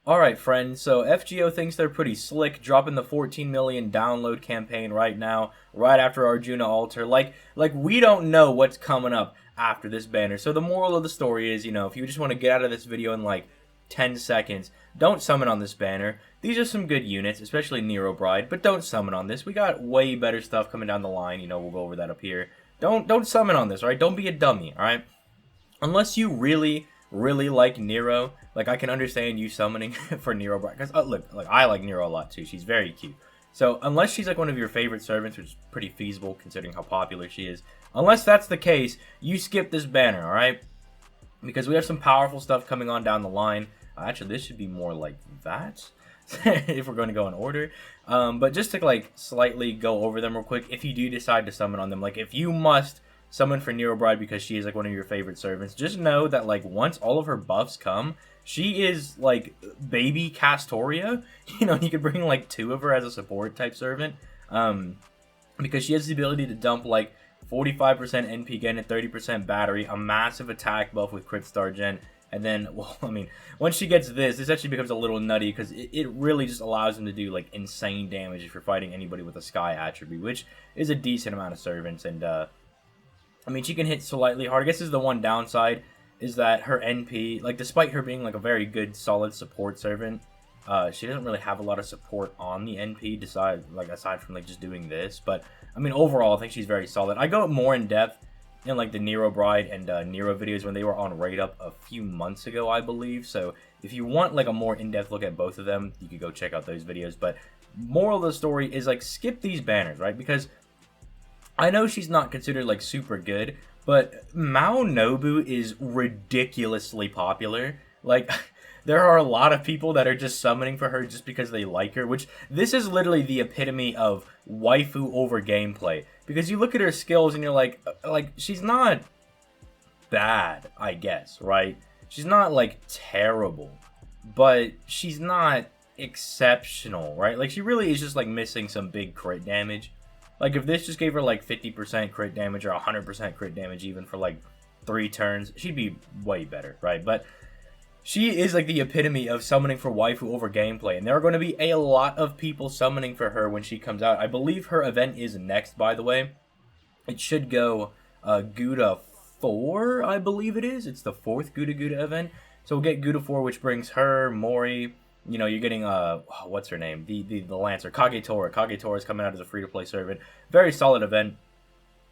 Alright, friends, so FGO thinks they're pretty slick, dropping the 14 million download campaign right now, right after Arjuna Altar. Like we don't know what's coming up after this banner. So the moral of the story is, if you just want to get out of this video in like 10 seconds, don't summon on this banner. These are some good units, especially Nero Bride, but don't summon on this. We got way better stuff coming down the line, we'll go over that up here. Don't summon on this, alright? Don't be a dummy, alright? Unless you really like Nero, like I can understand you summoning for Nero Bride, because look, I like Nero a lot too. She's very cute. So unless she's like one of your favorite servants, which is pretty feasible considering how popular she is, unless that's the case, you skip this banner, all right? Because we have some powerful stuff coming on down the line. Actually, this should be more like that if we're going to go in order. But just to like slightly go over them real quick, if you do decide to summon on them, like if you must summon for Nero Bride because she is like one of your favorite servants, just know that like once all of her buffs come, she is like baby Castoria. You could bring like 2 of her as a support type servant, because she has the ability to dump like 45% NP gain and 30% battery, a massive attack buff with crit star gen, and then, well, I mean, once she gets this actually becomes a little nutty because it really just allows him to do like insane damage if you're fighting anybody with a sky attribute, which is a decent amount of servants. And I mean, she can hit slightly hard. I guess this is the one downside, is that her NP, like, despite her being, like, a very good, solid support servant, she doesn't really have a lot of support on the NP, aside from, like, just doing this. But, I mean, overall, I think she's very solid. I go more in depth in, like, the Nero Bride and Nero videos when they were on Raid Up a few months ago, I believe. So, if you want, like, a more in-depth look at both of them, you could go check out those videos. But, moral of the story is, like, skip these banners, right? Because I know she's not considered like super good, but Mao Nobu is ridiculously popular. Like, there are a lot of people that are just summoning for her just because they like her, which this is literally the epitome of waifu over gameplay. Because you look at her skills and you're like she's not bad, I guess, right? She's not like terrible, but she's not exceptional, right? Like, she really is just like missing some big crit damage. Like, if this just gave her, like, 50% crit damage or 100% crit damage even for, like, 3 turns, she'd be way better, right? But she is, like, the epitome of summoning for waifu over gameplay, and there are going to be a lot of people summoning for her when she comes out. I believe her event is next, by the way. It should go Gouda 4, I believe it is. It's the 4th Gouda event. So we'll get Gouda 4, which brings her, Mori. You're getting, what's her name? The Lancer, Kagetora. Kagetora is coming out as a free-to-play servant. Very solid event.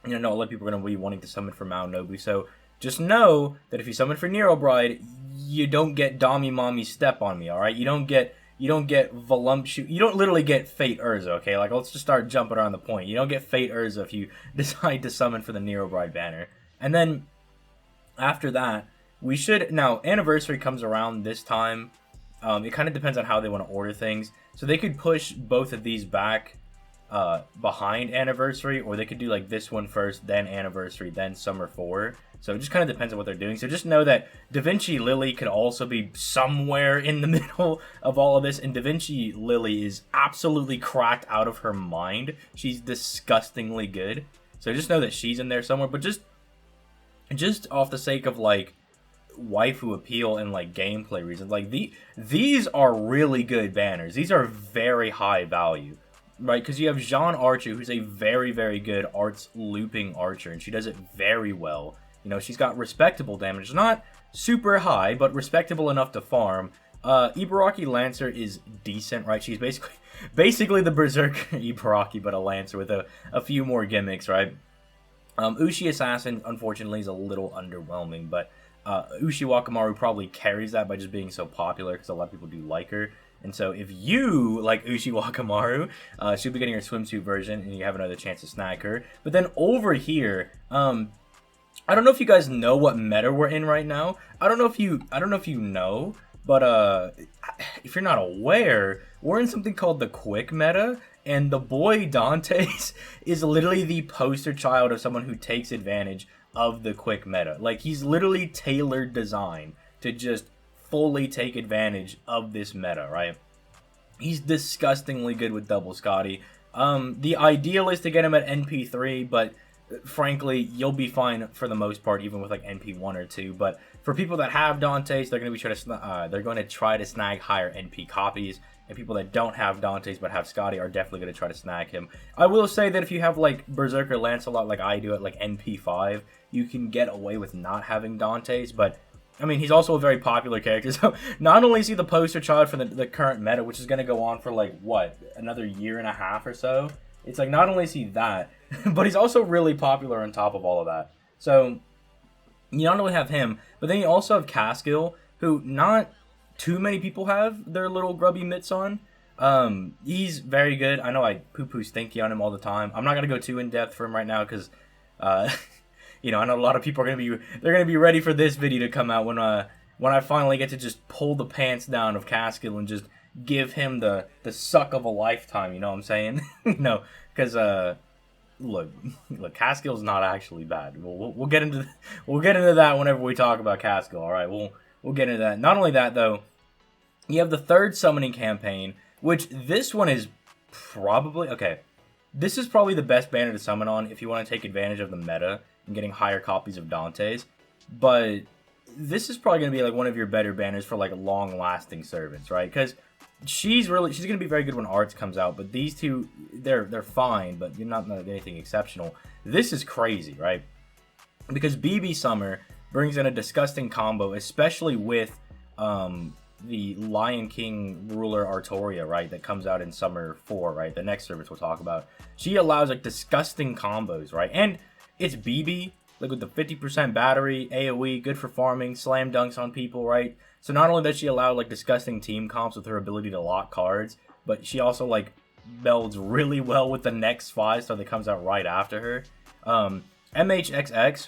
A lot of people are going to be wanting to summon for Mao Nobu. So just know that if you summon for Nero Bride, you don't get Dami Mommy Step on Me, alright? You don't get Voluptuous. You don't literally get Fate Urza, okay? Like, let's just start jumping around the point. You don't get Fate Urza if you decide to summon for the Nero Bride banner. And then, after that, we should... Now, Anniversary comes around this time. It kind of depends on how they want to order things. So they could push both of these back behind Anniversary, or they could do like this one first, then Anniversary, then Summer 4. So it just kind of depends on what they're doing. So just know that Da Vinci Lily could also be somewhere in the middle of all of this. And Da Vinci Lily is absolutely cracked out of her mind. She's disgustingly good. So just know that she's in there somewhere. But just off the sake of like waifu appeal and like gameplay reasons, like these are really good banners. These are very high value, right? Because you have Jean Archer, who's a very good arts looping archer, and she does it very well. She's got respectable damage, not super high, but respectable enough to farm. Ibaraki Lancer is decent, right? She's basically the Berserker Ibaraki, but a Lancer with a few more gimmicks, right? Ushi Assassin, unfortunately, is a little underwhelming, but Ushi Wakamaru probably carries that by just being so popular, because a lot of people do like her. And so if you like Ushi Wakamaru, she'll be getting her swimsuit version, and you have another chance to snag her. But then over here, I don't know if you guys know what meta we're in right now. I don't know if you know, but if you're not aware, we're in something called the quick meta. And the boy Dantes is literally the poster child of someone who takes advantage of the quick meta. Like, he's literally tailored design to just fully take advantage of this meta, right? He's disgustingly good with double Scotty. The ideal is to get him at NP3, but frankly, you'll be fine for the most part, even with like NP1 or 2. But for people that have Dante's, they're going to try to snag higher NP copies. And people that don't have Dante's but have Scotty are definitely going to try to snag him. I will say that if you have like Berserker Lancelot like I do at like NP5, you can get away with not having Dante's. But I mean, he's also a very popular character. So not only is he the poster child for the current meta, which is going to go on for like, what, another year and a half or so. It's like not only is he that, but he's also really popular on top of all of that. So you not only have him, but then you also have Caskill, who not too many people have their little grubby mitts on. He's very good. I know I poo-poo Stinky on him all the time. I'm not going to go too in-depth for him right now because, you know, I know a lot of people are going to be ready for this video to come out when I finally get to just pull the pants down of Caskill and just give him the suck of a lifetime, you know what I'm saying? No, because, look, Caskill's not actually bad. We'll get into that whenever we talk about Caskill. All right, we'll get into that. Not only that though, you have the third summoning campaign, which this one is probably okay. This is probably the best banner to summon on if you want to take advantage of the meta and getting higher copies of Dante's. But this is probably going to be like one of your better banners for like long-lasting servants, right? Because she's going to be very good when Arts comes out, but these two, they're fine, but you're not anything exceptional. This is crazy, right? Because BB Summer brings in a disgusting combo, especially with the Lion King ruler Artoria, right? That comes out in Summer 4, right? The next service we'll talk about. She allows like disgusting combos, right? And it's BB, like with the 50% battery, AoE, good for farming, slam dunks on people, right? So not only does she allow like disgusting team comps with her ability to lock cards, but she also like melds really well with the next 5 star that comes out right after her. MHXX,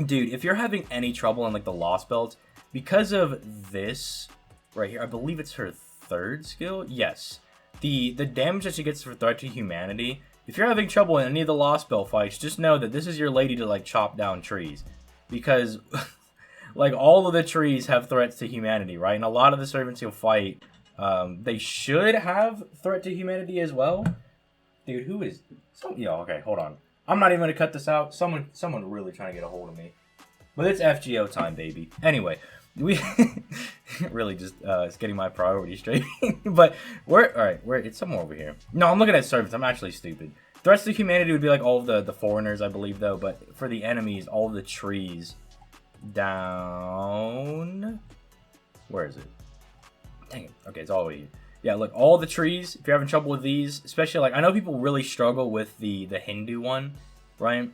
dude, if you're having any trouble in like the Lost Belts, because of this right here, I believe it's her 3rd skill. Yes, the damage that she gets for threat to humanity. If you're having trouble in any of the Lost Belt fights, just know that this is your lady to like chop down trees, because like all of the trees have threats to humanity, right? And a lot of the servants you'll fight, they should have threat to humanity as well. Dude, who is? Yeah, okay, hold on. I'm not even gonna cut this out. Someone really trying to get a hold of me. But it's FGO time, baby. Anyway, we really just it's getting my priorities straight. But it's somewhere over here. No, I'm looking at servants. I'm actually stupid. Threats to humanity would be like all of the foreigners, I believe, though. But for the enemies, all of the trees down. Where is it? Dang it. Okay, it's all the way here. Yeah, look, all the trees, if you're having trouble with these, especially, like, I know people really struggle with the Hindu one, right?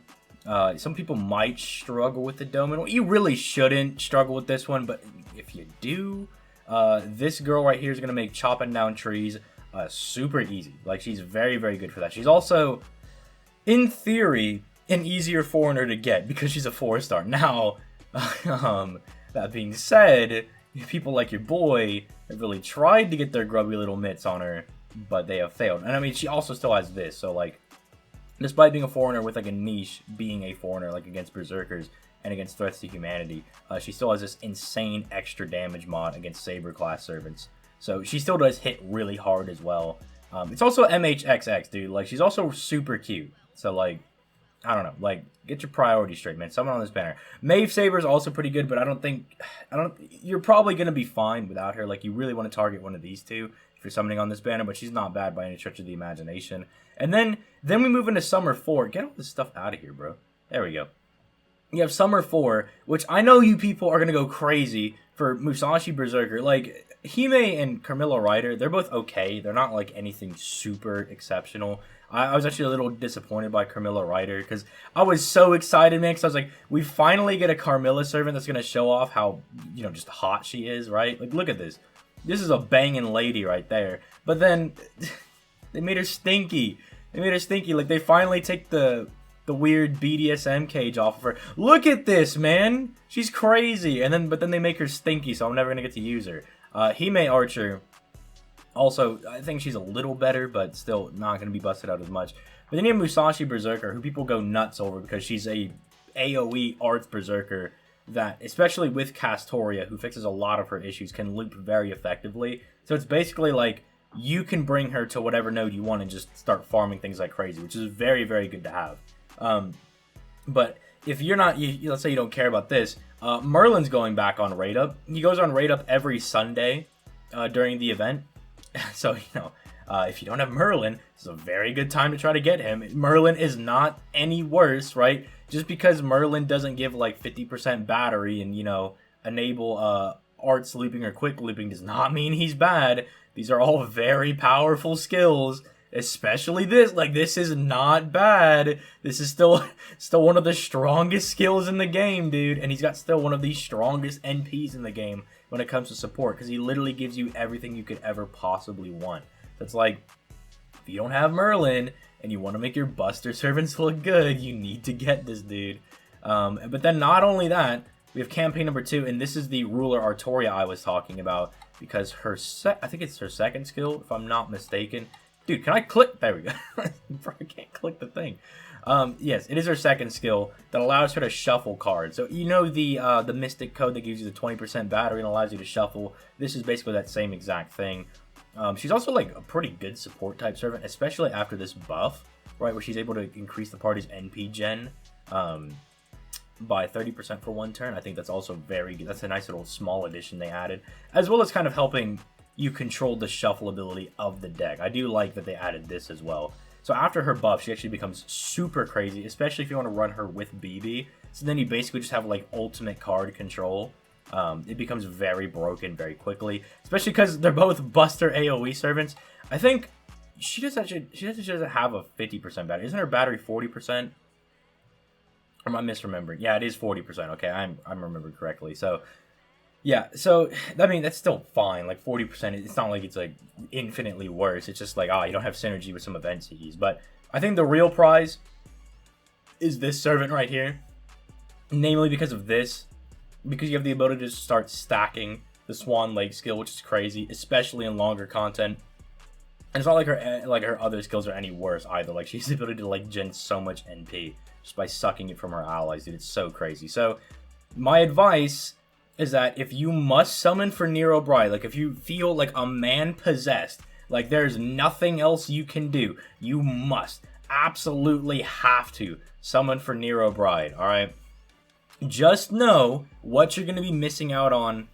Some people might struggle with the Doman one. You really shouldn't struggle with this one, but if you do, this girl right here is going to make chopping down trees super easy. Like, she's very, very good for that. She's also, in theory, an easier foreigner to get because she's a 4-star. Now, that being said, people like your boy have really tried to get their grubby little mitts on her, but they have failed. And I mean, she also still has this, so like, despite being a foreigner with like a niche, being a foreigner like against berserkers and against threats to humanity, she still has this insane extra damage mod against saber class servants. So she still does hit really hard as well. It's also MHXX, dude. Like, she's also super cute. So like, I don't know, like, get your priorities straight, man. Someone on this banner. Maeve Saber is also pretty good, but you're probably going to be fine without her. Like, you really want to target one of these two if you're summoning on this banner, but she's not bad by any stretch of the imagination. And then we move into Summer 4. Get all this stuff out of here, bro. There we go. You have Summer 4, which I know you people are going to go crazy for Musashi Berserker. Like, Hime and Carmilla Ryder, they're both okay. They're not, like, anything super exceptional. I was actually a little disappointed by Carmilla Ryder because I was so excited, man, because I was like, we finally get a Carmilla servant that's going to show off how, you know, just hot she is, right? Like, look at this. This is a banging lady right there. But then they made her stinky. They made her stinky. Like, they finally take the weird BDSM cage off of her. Look at this, man. She's crazy. But then they make her stinky, so I'm never going to get to use her. Hime Archer, also, I think she's a little better, but still not going to be busted out as much. But then you have Musashi Berserker, who people go nuts over because she's a AoE arts berserker that, especially with Castoria, who fixes a lot of her issues, can loop very effectively. So it's basically like you can bring her to whatever node you want and just start farming things like crazy, which is very, very good to have. But if you're not, let's say you don't care about this, Merlin's going back on Raid Up. He goes on Raid Up every Sunday during the event. So, if you don't have Merlin, it's a very good time to try to get him. Merlin is not any worse, right? Just because Merlin doesn't give like 50% battery and, enable arts looping or quick looping does not mean he's bad. These are all very powerful skills. Especially this, this is not bad. This is still one of the strongest skills in the game, dude. And he's got still one of the strongest NPs in the game when it comes to support, because he literally gives you everything you could ever possibly want. That's like, if you don't have Merlin and you want to make your Buster servants look good, you need to get this dude. But then not only that, we have campaign number 2, and this is the ruler Artoria I was talking about, because I think it's her second skill, if I'm not mistaken. Dude, can I click? There we go. I can't click the thing. Yes, it is her second skill that allows her to shuffle cards. So the Mystic Code that gives you the 20% battery and allows you to shuffle. This is basically that same exact thing. She's also like a pretty good support type servant, especially after this buff, right, where she's able to increase the party's NP gen by 30% for one turn. I think that's also very good. That's a nice little small addition they added, as well as kind of helping you control the shuffle ability of the deck. I do like that they added this as well. So after her buff, she actually becomes super crazy, especially if you want to run her with BB. So then you basically just have like ultimate card control. It becomes very broken very quickly, especially because they're both Buster AoE servants. I think she doesn't have a 50% battery. Isn't her battery 40%? Or am I misremembering? Yeah, it is 40%. Okay, I'm remembering correctly. So yeah, so I mean that's still fine. Like 40%, it's not like it's like infinitely worse. It's just like you don't have synergy with some events you use. But I think the real prize is this servant right here, namely because of this. Because you have the ability to start stacking the Swan Lake skill, which is crazy, especially in longer content. And it's not like her other skills are any worse either. Like she has the ability to like gen so much NP just by sucking it from her allies, dude. It's so crazy. So my advice is that if you must summon for Nero Bride, like if you feel like a man possessed, like there's nothing else you can do, you must absolutely have to summon for Nero Bride. All right. Just know what you're going to be missing out on,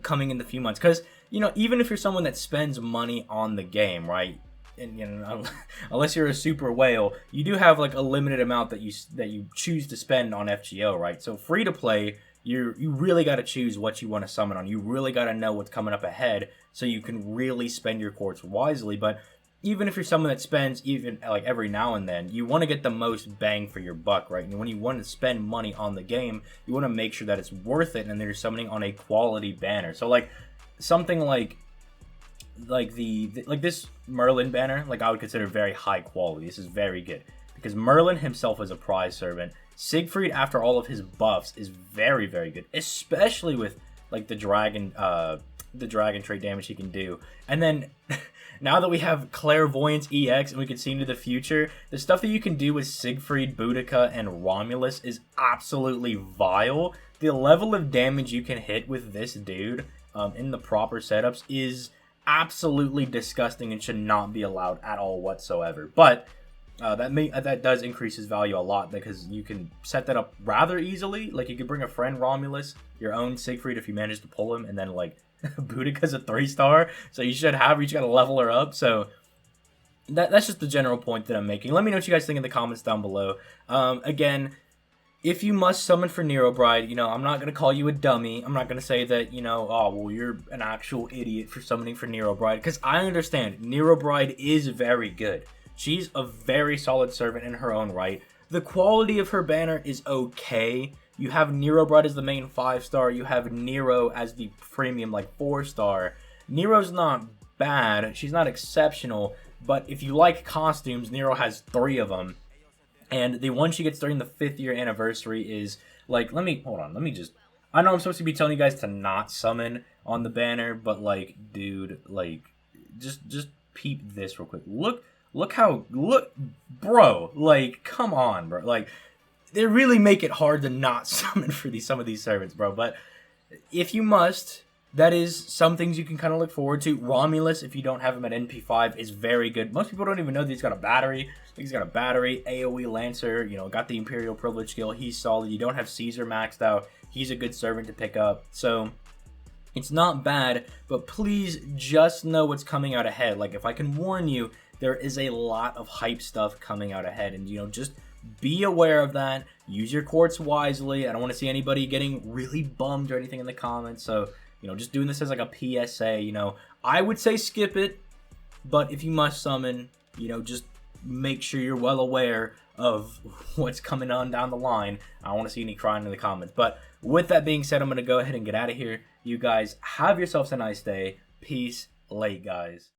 coming in the few months. Because, even if you're someone that spends money on the game, right? And, unless you're a super whale, you do have, like, a limited amount that you choose to spend on FGO, right? So, free to play, you really got to choose what you want to summon on. You really got to know what's coming up ahead so you can really spend your quartz wisely. But even if you're someone that spends even like every now and then, you want to get the most bang for your buck, right? And when you want to spend money on the game, you want to make sure that it's worth it and that you're summoning on a quality banner. So like something like this Merlin banner, like I would consider very high quality. This is very good because Merlin himself is a prize servant. Siegfried, after all of his buffs, is very, very good, especially with like the dragon trait damage he can do. And then now that we have Clairvoyance EX and we can see into the future, the stuff that you can do with Siegfried, Boudica, and Romulus is absolutely vile. The level of damage you can hit with this dude in the proper setups is absolutely disgusting and should not be allowed at all whatsoever. But that does increase his value a lot because you can set that up rather easily. Like you could bring a friend Romulus, your own Siegfried if you manage to pull him, and then like Boudica's a 3-star, so you just gotta level her up. So that's just the general point that I'm making. Let me know what you guys think in the comments down below. Again, if you must summon for Nero Bride, I'm not gonna call you a dummy. I'm not gonna say that, oh well, you're an actual idiot for summoning for Nero Bride, because I understand Nero Bride is very good. She's a very solid servant in her own right. The quality of her banner is okay. You have Nero Bride as the main 5-star. You have Nero as the premium, like, 4-star. Nero's not bad. She's not exceptional. But if you like costumes, Nero has 3 of them. And the one she gets during the 5th year anniversary is, like, hold on. Let me just, I know I'm supposed to be telling you guys to not summon on the banner. But, like, dude, like, just peep this real quick. Look, bro. Like, come on, bro. Like, they really make it hard to not summon for some of these servants, bro. But if you must, that is some things you can kind of look forward to. Romulus, if you don't have him at NP5, is very good. Most people don't even know that he's got a battery. He's got a battery, AoE Lancer, you know, got the Imperial Privilege skill. He's solid. You don't have Caesar maxed out. He's a good servant to pick up. So it's not bad, but please just know what's coming out ahead. Like, if I can warn you, there is a lot of hype stuff coming out ahead, and, you know, just be aware of that. Use your quartz wisely. I don't want to see anybody getting really bummed or anything in the comments. So, you know, just doing this as like a PSA, you know, I would say skip it, but if you must summon, you know, just make sure you're well aware of what's coming on down the line. I don't want to see any crying in the comments. But with that being said, I'm going to go ahead and get out of here. You guys have yourselves a nice day. Peace. Late, guys.